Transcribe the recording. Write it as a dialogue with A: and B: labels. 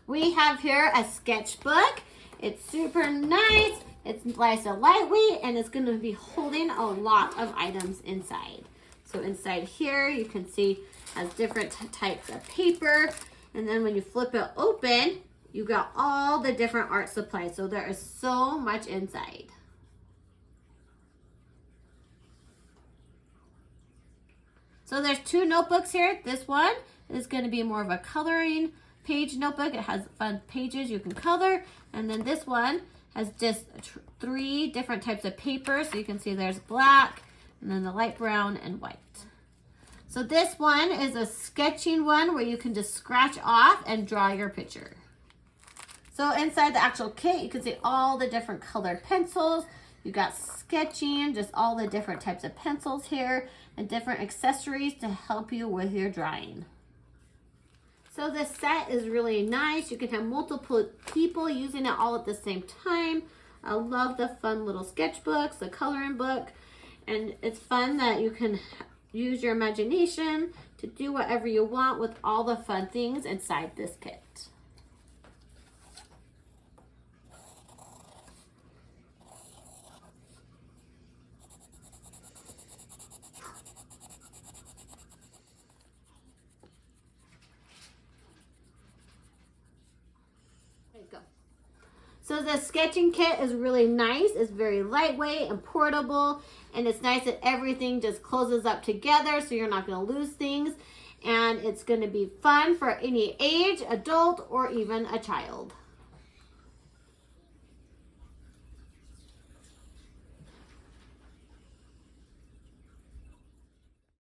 A: We have here a sketchbook. It's super nice. It's nice and lightweight, and it's going to be holding a lot of items inside. So inside here, you can see has different types of paper. And then when you flip it open, you got all the different art supplies. So there is so much inside. So there's two notebooks here. This one is going to be more of a coloring page notebook. It has fun pages you can color. And then this one has just 3 different types of paper. So you can see there's black, and then the light brown and white. So this one is a sketching one where you can just scratch off and draw your picture. So inside the actual kit, you can see all the different colored pencils. You got sketching, just all the different types of pencils here, and different accessories to help you with your drawing. So this set is really nice. You can have multiple people using it all at the same time. I love the fun little sketchbooks, the coloring book, and it's fun that you can use your imagination to do whatever you want with all the fun things inside this kit. Go. So the sketching kit is really nice. It's very lightweight and portable, and it's nice that everything just closes up together so you're not going to lose things, and it's going to be fun for any age, adult, or even a child.